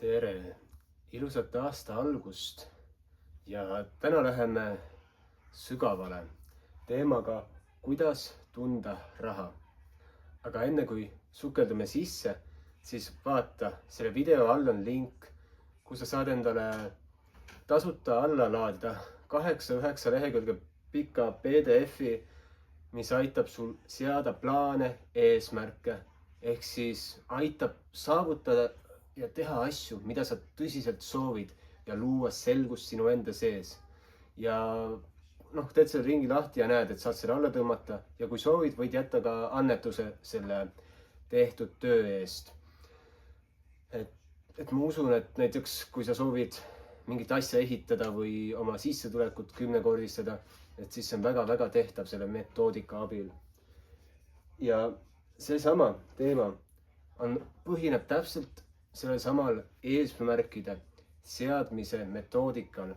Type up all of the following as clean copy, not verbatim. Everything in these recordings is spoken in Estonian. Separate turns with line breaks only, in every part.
Tere, ilusat aasta algust ja täna läheme sügavale teemaga, kuidas tunda raha. Aga enne kui sukeldume sisse, siis vaata, selle video all on link, kus sa saad endale tasuta alla laadida 8-9 lehekülge pika PDF-i, mis aitab sul seada plaane, eesmärke, ehk siis aitab saavutada ja teha asju, mida sa tõsiselt soovid ja luua selgust sinu enda sees. Ja teed selle ringi lahti ja näed, et saad selle alla tõmmata ja kui soovid, võid jätta ka annetuse selle tehtud töö eest. Et ma usun, et näiteks kui sa soovid mingit asja ehitada või oma sissetulekut 10-kordistada, et siis see on väga-väga tehtav selle metoodika abil. Ja seesama teema põhineb täpselt sellel samal eesmärkide seadmise metoodikal,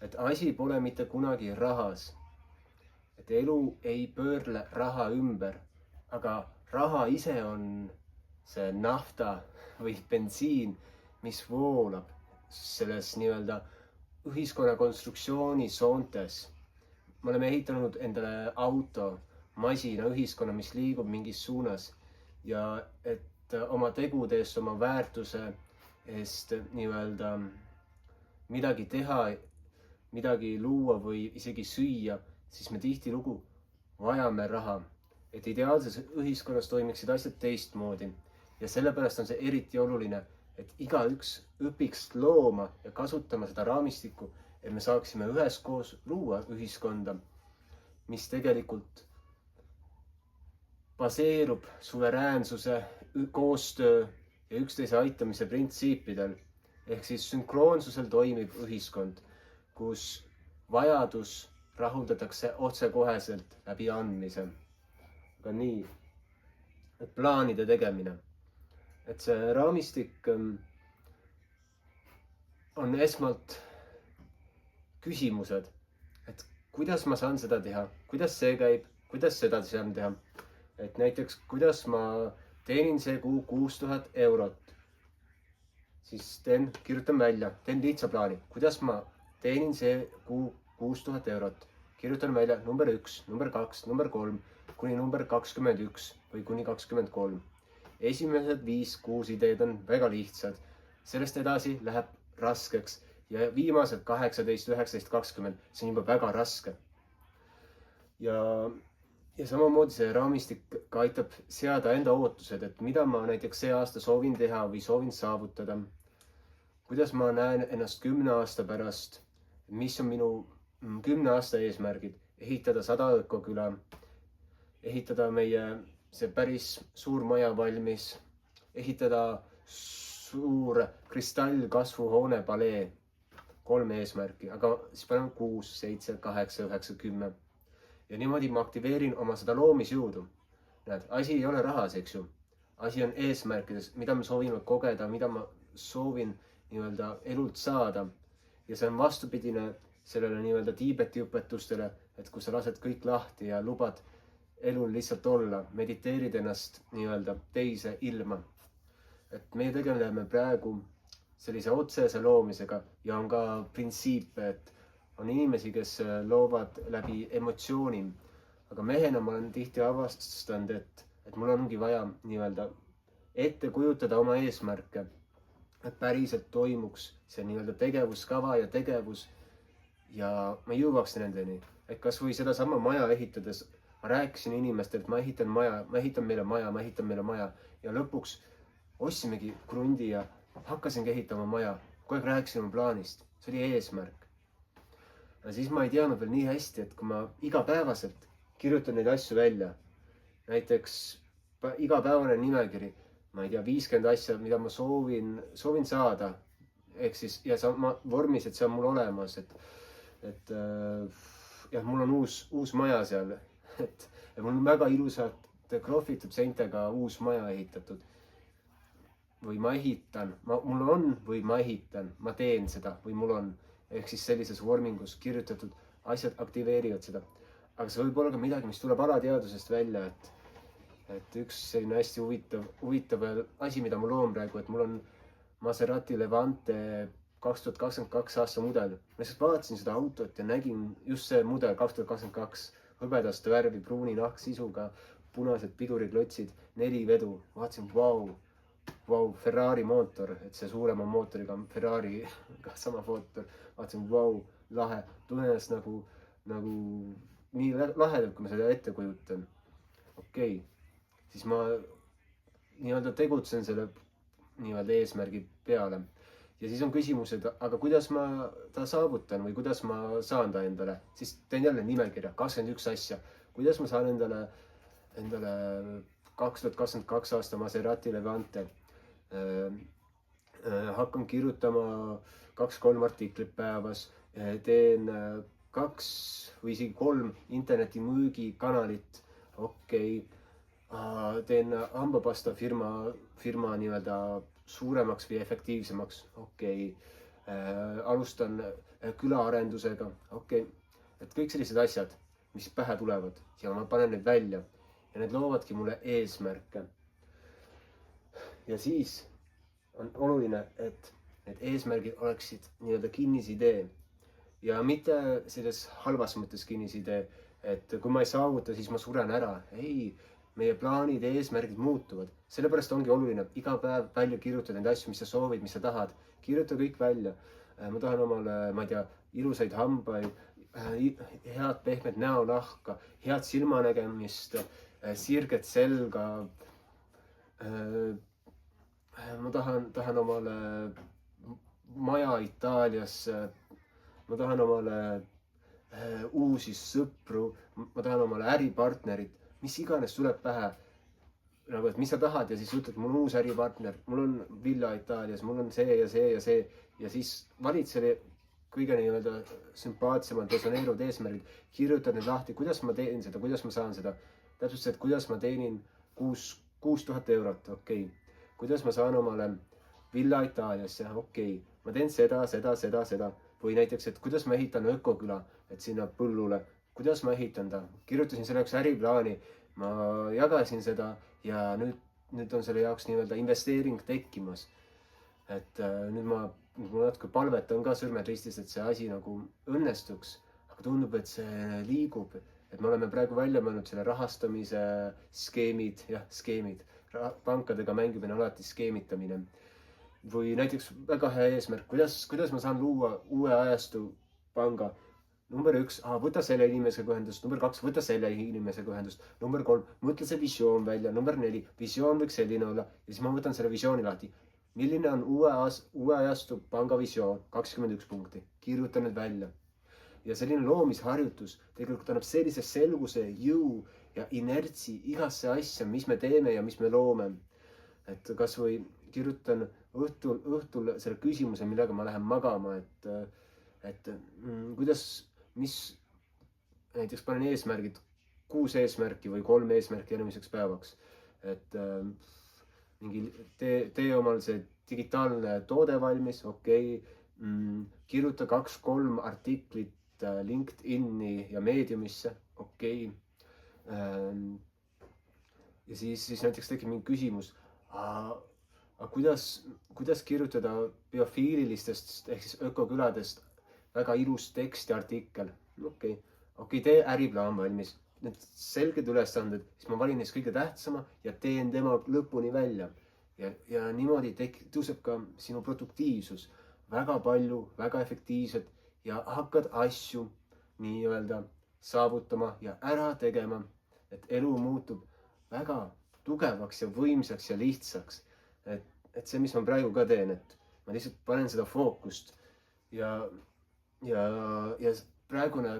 et asi pole mitte kunagi rahas. Et elu ei pöörle raha ümber, aga raha ise on see nafta või bensiin, mis voolab selles nii-öelda ühiskonna konstruktsiooni soontes. Me oleme ehitanud endale auto, masina, ühiskonna, mis liigub mingis suunas ja et oma tegude eest, oma väärtuse eest nii-öelda midagi teha, midagi luua või isegi süüa, siis me tihtilugu vajame raha. Et ideaalses ühiskonnas toimiksid asjad teistmoodi. Ja sellepärast on see eriti oluline, et igaüks õpiks looma ja kasutama seda raamistikku, et me saaksime üheskoos luua ühiskonda, mis tegelikult baseerub suveräänsuse, koostöö ja üksteise aitamise printsiipidel, ehk siis sünkroonsusel toimib ühiskond, kus vajadus rahuldatakse otsekoheselt läbi andmise. Aga nii, et plaanide tegemine. Et see raamistik on esmalt küsimused, et kuidas ma saan seda teha, kuidas see käib, kuidas seda saan teha. Et näiteks, kuidas ma teenin see kuu 6000 eurot, siis kirjutan välja, teen lihtsa plaani, kuidas ma teenin see kuu 6000 eurot, kirjutan välja number 1, number 2, number 3, kuni number 21 või kuni 23. Esimesed 5-6 ideed on väga lihtsad, sellest edasi läheb raskeks ja viimased 18, 19, 20, see on juba väga raske. Ja samamoodi see raamistik ka aitab seada enda ootused, et mida ma näiteks see aasta soovin teha või soovin saavutada. Kuidas ma näen ennast 10 aasta pärast, mis on minu 10 aasta eesmärgid, ehitada 100 ökoküla, ehitada meie see päris suur maja valmis, ehitada suur kristallkasvuhoone palee, 3 eesmärki, aga siis paneme 6, 7, 8, 9, 10. Ja niimoodi ma aktiveerin oma seda loomisjõudu. Näed, asi ei ole rahas, eks ju. Asi on eesmärkides, mida me soovime kogeda, mida ma soovin nii-öelda elult saada. Ja see on vastupidine sellele nii-öelda Tiibeti õpetustele, et kui sa lased kõik lahti ja lubad elul lihtsalt olla, mediteerid ennast nii-öelda teise ilma. Et meie tegeleme praegu sellise otsese loomisega ja on ka printsiip, et on inimesi, kes loovad läbi emotsiooni, aga mehena ma olen tihti avastanud, et mul ongi vaja nii-öelda ette kujutada oma eesmärke, et päriselt toimuks see nii-öelda tegevuskava ja tegevus ja ma jõuaks nendeni. Et kas või seda sama maja ehitades, ma rääkisin inimestele, et ma ehitan maja, ma ehitan meile maja ja lõpuks ostsimegi krundi ja hakkasingi ehitama maja, kogu aeg rääkisin oma plaanist, see oli eesmärk. Ja siis ma ei teadnud veel nii hästi, et kui ma igapäevaselt kirjutan neid asju välja, näiteks igapäevane nimekiri, ma ei tea, 50 asja, mida ma soovin saada, ehk siis, ja ma vormis, et see on mul olemas, et mul on uus maja seal, et mul on väga ilusalt krohvitud seintega uus maja ehitatud. Või ma ehitan, mul on või ma ehitan, ma teen seda või mul on. Ehk siis sellises vormingus kirjutatud asjad aktiveerivad seda. Aga see võib olla ka midagi, mis tuleb alateadusest välja, et üks selline hästi huvitav asi, mida ma loon praegu, et Maserati Levante 2022 aasta mudel. Ma lihtsalt vaatasin seda autot ja nägin just see mudel 2022 hõbedast värvi, pruuni nahksisuga, punased piduriklotsid, 4 vedu. Vaatasin, vau, Ferrari mootor, et see suurema mootoriga on Ferrari'ga sama mootor. Vaatasin, vau, lahe, tunnes nagu nii lahedalt, kui ma seda ette kujutan. Okei. Siis ma nii-öelda tegutsen selle nii-öelda eesmärgi peale. Ja siis on küsimus, et aga kuidas ma ta saavutan või kuidas ma saan ta endale. Siis teen jälle nimekirja, 21 asja. Kuidas ma saan endale 2022 aasta Maserati Levante. Hakkan kirjutama 2-3 artiklit päevas. Teen 2 või isegi 3 internetimüügikanalit. Okei. Teen hambapasta firma nii-öelda suuremaks või efektiivsemaks. Okei. Alustan külaarendusega. Okei. Et kõik sellised asjad, mis pähe tulevad ja ma panen need välja ja need loovadki mulle eesmärke. Ja siis on oluline, et need eesmärgid oleksid nii-öelda kinnisidee ja mitte selles halvas mõttes kinnisidee, et kui ma ei saavuta, siis ma suren ära. Ei, meie plaanid ja eesmärgid muutuvad. Sellepärast ongi oluline iga päev välja kirjutada neid asju, mis sa soovid, mis sa tahad. Kirjuta kõik välja. Ma tahan omale, ma ei tea, ilusaid hambaid, head pehmet näonahka, head silmanägemist, sirget selga. Ma tahan omale maja Itaalias. Ma tahan omale uusi sõpru. Ma tahan omale äripartnerit. Mis iganes tuleb pähe, nagu, et mis sa tahad ja siis ütled, mul on uus äripartner, mul on villa Itaalias, mul on see ja see ja see ja siis valid selle kõige nii-öelda sümpaatsemad resoneeruvad eesmärgid, kirjutad need lahti, kuidas ma teen seda, kuidas ma saan seda, täpselt see, et kuidas ma teenin 6000 eurot, okei. Kuidas ma saan omale villa Itaaliasse, okei. Ma teen seda või näiteks, et kuidas ma ehitan ökoküla, et sinna põllule. Kuidas ma ehitan ta? Kirjutasin selle jaoks äriplaani, ma jagasin seda ja nüüd on selle jaoks nii-öelda investeering tekkimas. Et nüüd ma natuke palvetan ka sõrmed ristis, et see asi nagu õnnestuks, aga tundub, et see liigub, et me oleme praegu välja mõelnud selle rahastamise skeemid, skeemid, pankadega mängimine alati skeemitamine. Või näiteks väga hea eesmärk, kuidas ma saan luua uue ajastu panga. Number 1, võta selle inimesega ühendust. Number 2, võta selle inimesega ühendust. Number 3, mõtle see visioon välja. Number 4, visioon võiks selline olla. Ja siis ma võtan selle visiooni lahti. Milline on uue ajastu panga visioon? 21 punkti. Kirjuta need välja. Ja selline loomisharjutus tegelikult annab sellise selguse, jõu ja inertsi igasse asja, mis me teeme ja mis me loome. Et kas või kirjutan õhtul selle küsimuse, millega ma lähen magama, et mis näiteks panen eesmärgid, 6 eesmärki või 3 eesmärki järgmiseks päevaks. Et mingi tee omal see digitaalne toode valmis, okei. Kirjuta 2-3 artiklit LinkedIni ja Mediumisse, okei. Ja siis näiteks tekib mingi küsimus, aga kuidas kirjutada biofiililistest ehk siis ökoküladest väga ilus tekstiartikkel. Okei, tee äriplaan valmis. Need selged ülesanded, siis ma valin neist kõige tähtsama ja teen tema lõpuni välja. Ja niimoodi tõuseb ka sinu produktiivsus väga palju, väga efektiivselt ja hakkad asju nii-öelda saavutama ja ära tegema, et elu muutub väga tugevaks ja võimsaks ja lihtsaks. Et see, mis ma praegu ka teen, et ma lihtsalt panen seda fookust ja praegune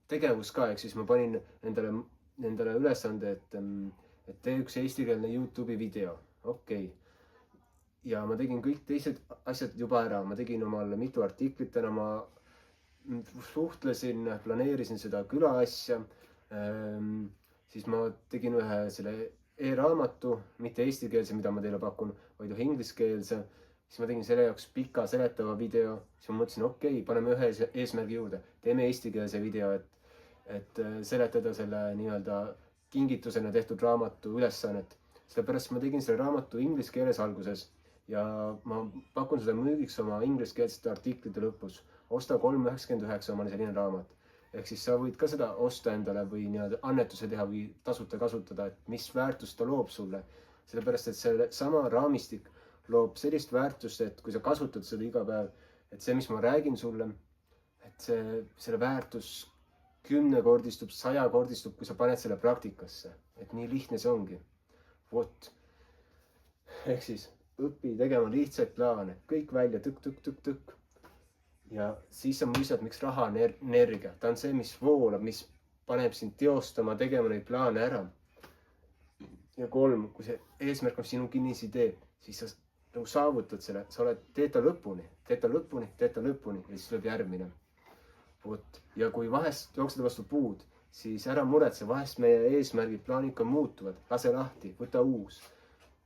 tegevus ka, ehk siis ma panin endale ülesande, et tee üks eestikeelne YouTube'i video. Okei. Ja ma tegin kõik teised asjad juba ära. Ma tegin omale mitu artiklit täna, ma suhtlesin, planeerisin seda küla asja. Siis ma tegin ühe selle e-raamatu, mitte eestikeelse, mida ma teile pakun, vaid ingliskeelse. Siis ma tegin selle jaoks pika seletava video. Siis ma mõtlesin, okei, paneme ühe eesmärgi juurde. Teeme eestikeelse video, et seletada selle nii-öelda kingitusena tehtud raamatu ülesannet. Sellepärast ma tegin selle raamatu inglise keeles alguses ja ma pakun seda müügiks oma ingliskeelsete artiklite lõpus. osta 3,99 omale selline raamat. Ehk siis sa võid ka seda osta endale või nii-öelda annetuse teha või tasuta kasutada, et mis väärtust ta loob sulle. Sellepärast, et selle sama raamistik loob sellist väärtust, et kui sa kasutad seda iga päev, et see, mis ma räägin sulle, et selle väärtus 10-kordistub, 100-kordistub, kui sa paned selle praktikasse. Et nii lihtne see ongi. Vot. Ehk siis õpi tegema lihtsaid plaane, kõik välja, tõkk. Ja siis sa mõistad, miks raha on energia. Ta on see, mis voolab, mis paneb sind teostama, tegema neid plaane ära. Ja 3, kui see eesmärk on sinu kinnisidee, siis sa nagu saavutad selle, sa teed ta lõpuni ja siis tuleb järgmine. Vot. Ja kui vahest jooksed vastu puud, siis ära muretse, vahest meie eesmärgid, plaanid ka muutuvad. Lase lahti, võta uus.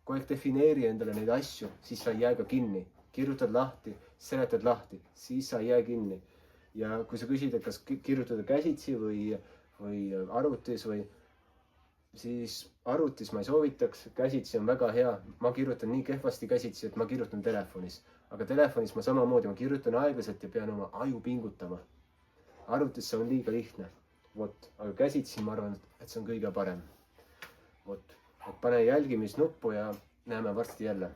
Kogu aeg defineeri endale neid asju, siis sa ei jää ka kinni. Kirjutad lahti, seletad lahti, siis sa ei jää kinni. Ja kui sa küsid, et kas kirjutada käsitsi või arvutis siis arvutis ma ei soovitaks, käsitsi on väga hea. Ma kirjutan nii kehvasti käsitsi, et ma kirjutan telefonis. Aga telefonis ma samamoodi, ma kirjutan aeglaselt ja pean oma aju pingutama. Arvutis see on liiga lihtne. Vot, aga käsitsi ma arvan, et see on kõige parem. Vot, pane jälgimisnuppu ja näeme varsti jälle.